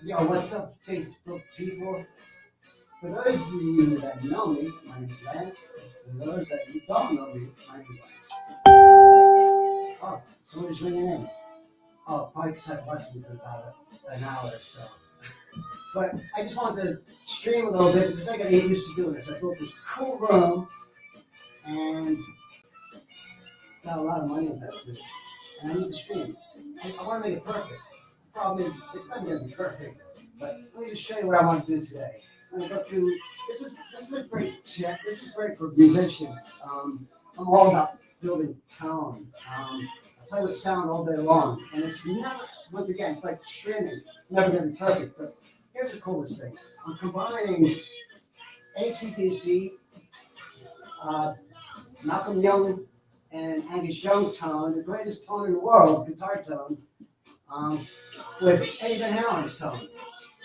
Yo, what's up, Facebook people? For those of you that know me, my name's Lance. For those that don't know me, my name's Lance. Oh, somebody's ringing in. Oh, probably because I've listened to about an hour or so. But I just wanted to stream a little bit because I got to get used to doing this. I built this cool room and got a lot of money invested. And I need to stream. I want to make it perfect. The problem is, it's not going to be perfect. But let me just show you what I want to do today. I'm going to go through. This is a great chat. This is great for musicians. I'm all about building tone. I play with sound all day long, and it's never. Once again, it's like streaming. Never going to be perfect. But here's the coolest thing. I'm combining AC/DC, Malcolm Young, and Angus Young tone, the greatest tone in the world, guitar tone, with Eddie Van Halen's tone,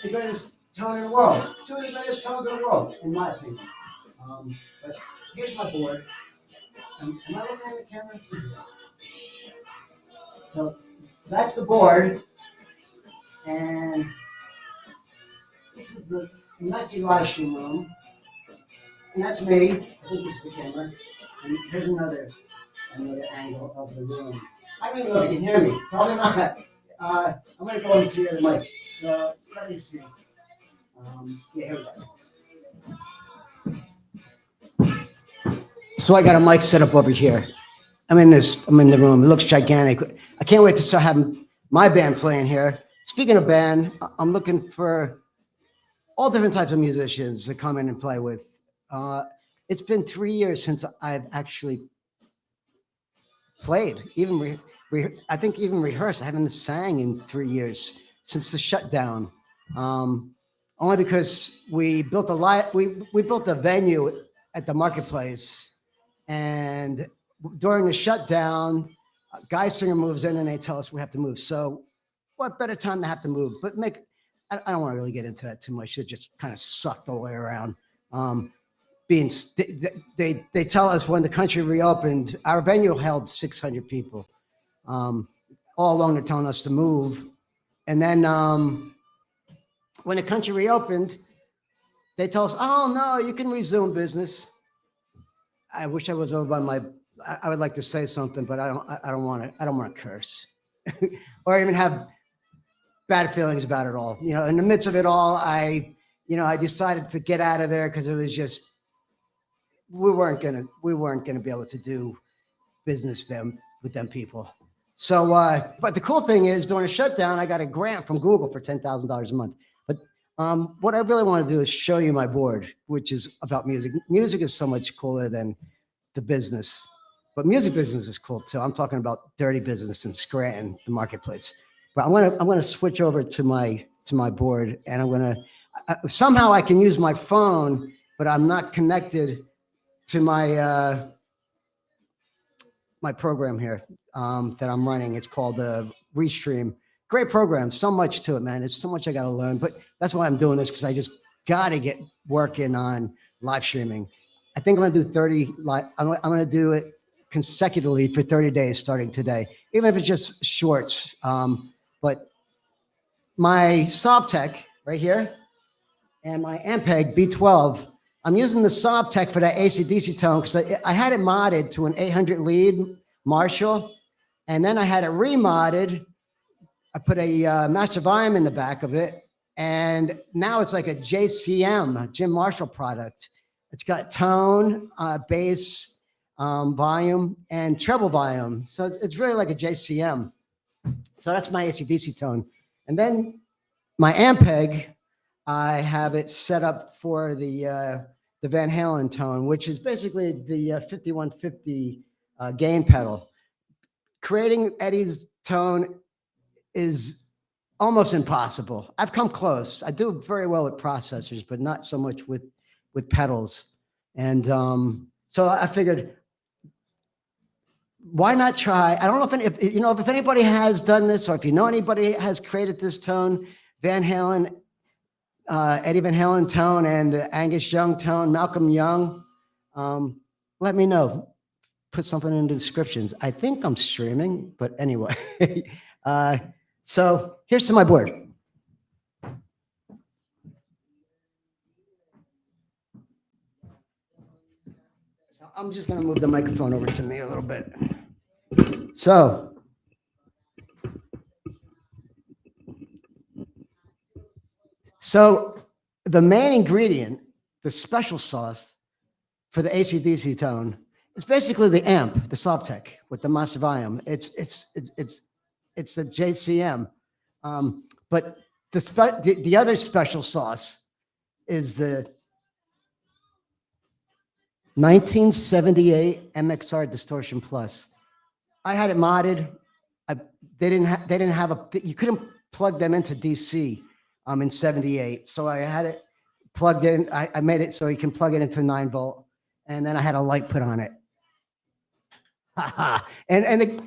the greatest tone in the world. Two of the greatest tones in the world, in my opinion. But here's my board. Am I looking at the camera? So that's the board, and this is the messy live stream room, and that's me. I think this is the camera. And here's another angle of the room. I don't even know if you can hear me. Probably not. I'm going to go into the other mic. So let me see. Yeah, here we go. So I got a mic set up over here. I'm in the room. It looks gigantic. I can't wait to start having my band playing here. Speaking of band, I'm looking for all different types of musicians to come in and play with. It's been 3 years since I've actually played, even I think even rehearsed. I haven't sang in 3 years since the shutdown. Only because we built we built a venue at the marketplace, and during the shutdown, Geisinger moves in and they tell us we have to move. So what better time to have to move? But I don't want to really get into that too much. It just kind of sucked all the way around. They tell us when the country reopened, our venue held 600 people. All along they're telling us to move. And then when the country reopened, they tell us, oh no, you can resume business. I wish I was over by I would like to say something, but I don't want to curse or even have bad feelings about it all. You know, in the midst of it all, I decided to get out of there because it was just, we weren't gonna be able to do business with them people. So, but the cool thing is, during a shutdown, I got a grant from Google for $10,000 a month. But what I really want to do is show you my board, which is about music. Music is so much cooler than the business, but music business is cool too. I'm talking about dirty business in Scranton, the marketplace. But I'm gonna switch over to my board, and I'm gonna somehow I can use my phone, but I'm not connected to my my program here that I'm running. It's called Restream. Great program. So much to it, man. There's so much I got to learn, but that's why I'm doing this, because I just got to get working on live streaming. I think I'm going to do 30 live. I'm going to do it consecutively for 30 days starting today, even if it's just shorts. But my Sovtech right here and my Ampeg B12, I'm using the Sovtech for that AC/DC tone because I had it modded to an 800 lead Marshall, and then I had it remodded. I put a master volume in the back of it, and now it's like a JCM, a Jim Marshall product. It's got tone, bass, volume, and treble volume. So it's really like a JCM. So that's my AC/DC tone. And then my Ampeg, I have it set up for the Van Halen tone, which is basically the 5150 gain pedal. Creating Eddie's tone is almost impossible. I've come close. I do very well with processors, but not so much with pedals. And so I figured, why not try? I don't know if anybody has done this, or if you know anybody has created this tone, Van Halen, Eddie Van Halen tone, and the Angus Young tone, Malcolm Young. Let me know. Put something in the descriptions. I think I'm streaming, but anyway. So here's to my board. I'm just going to move the microphone over to me a little bit. So, the main ingredient, the special sauce for the AC/DC tone, is basically the amp, the Sovtek with the Master Volume. It's the JCM, but the other special sauce is the 1978 MXR Distortion Plus. I had it modded. They didn't have you couldn't plug them into DC in 78. So I had it plugged in. I made it so you can plug it into 9-volt. And then I had a light put on it. and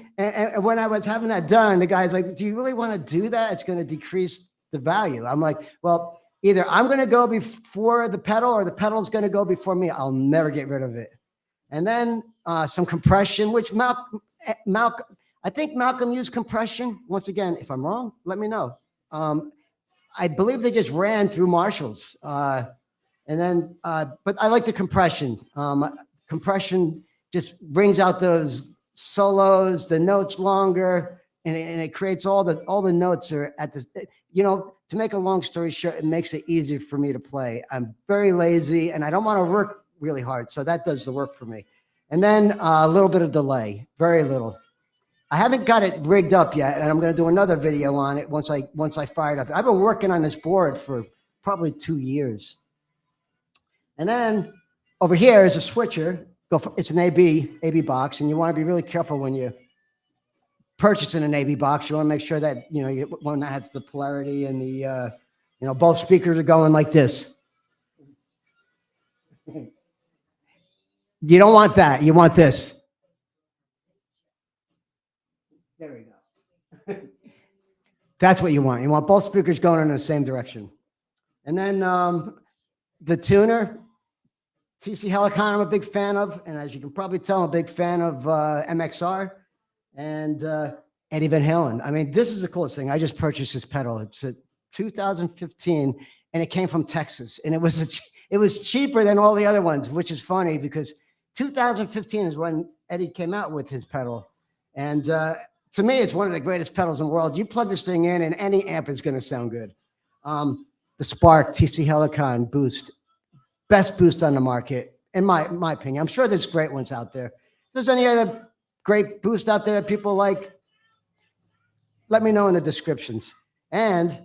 when I was having that done, the guy's like, do you really want to do that? It's going to decrease the value. I'm like, well, either I'm going to go before the pedal or the pedal's going to go before me. I'll never get rid of it. And then some compression, which Malcolm, I think Malcolm used compression. Once again, if I'm wrong, let me know. I believe they just ran through Marshalls. And then, but I like the compression. Compression just brings out those solos, the notes longer, and it creates all the notes are at this. You know, to make a long story short, it makes it easier for me to play. I'm very lazy, and I don't want to work really hard, so that does the work for me. And then a little bit of delay, very little. I haven't got it rigged up yet, and I'm going to do another video on it once I fire it up. I've been working on this board for probably 2 years. And then over here is a switcher. It's an AB box, and you want to be really careful when you purchasing an AB box. You want to make sure that one that has the polarity and the both speakers are going like this. You don't want that. You want this. There we go. That's what you want. You want both speakers going in the same direction. And then the tuner, TC Helicon, I'm a big fan of. And as you can probably tell, I'm a big fan of MXR and Eddie Van Halen. I mean, this is the coolest thing. I just purchased this pedal. It's a 2015, and it came from Texas. And it was cheaper than all the other ones, which is funny because 2015 is when Eddie came out with his pedal. And to me, it's one of the greatest pedals in the world. You plug this thing in, and any amp is going to sound good. The Spark TC Helicon Boost, best boost on the market, in my opinion. I'm sure there's great ones out there. If there's any other great boost out there that people like, let me know in the descriptions. And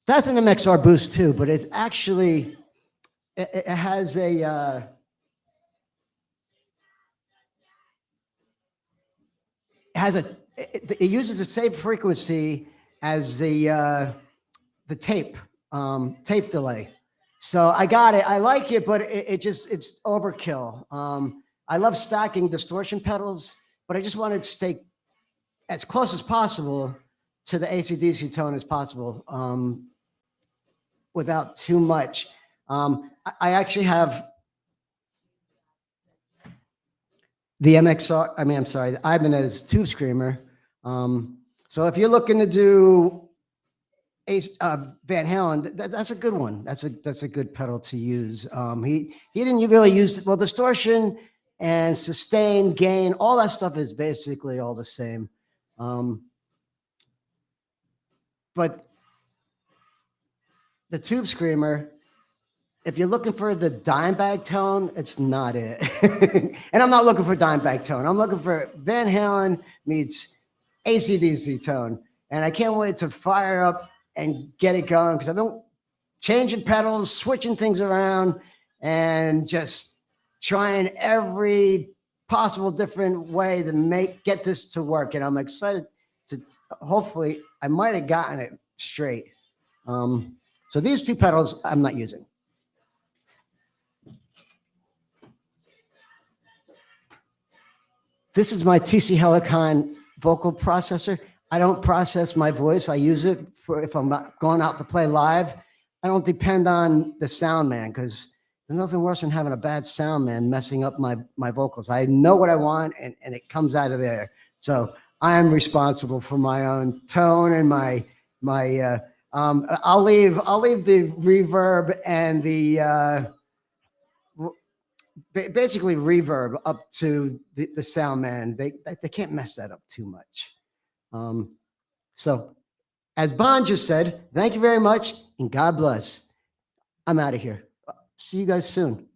that's an MXR boost too, but it's actually, it has a, it uses the same frequency as the tape delay. So I got it. I like it, but it's overkill. I love stacking distortion pedals, but I just wanted to stay as close as possible to the AC/DC tone as possible without too much. I actually have the the Ibanez Tube Screamer. So if you're looking to do Van Halen, that's a good one. That's a good pedal to use. He didn't really use, well, distortion and sustain, gain, all that stuff is basically all the same. But the Tube Screamer, if you're looking for the Dimebag tone, it's not it. And I'm not looking for Dimebag tone. I'm looking for Van Halen meets AC/DC tone. And I can't wait to fire up and get it going because I've been changing pedals, switching things around, and just trying every possible different way to get this to work. And I'm excited to, hopefully, I might have gotten it straight. So these two pedals I'm not using. This is my TC Helicon vocal processor. I don't process my voice. I use it for if I'm not going out to play live. I don't depend on the sound man because there's nothing worse than having a bad sound man messing up my vocals. I know what I want and it comes out of there. So I am responsible for my own tone and my I'll leave the reverb and the basically reverb up to the sound man. They can't mess that up too much. So as Bond just said, thank you very much and God bless. I'm out of here. See you guys soon.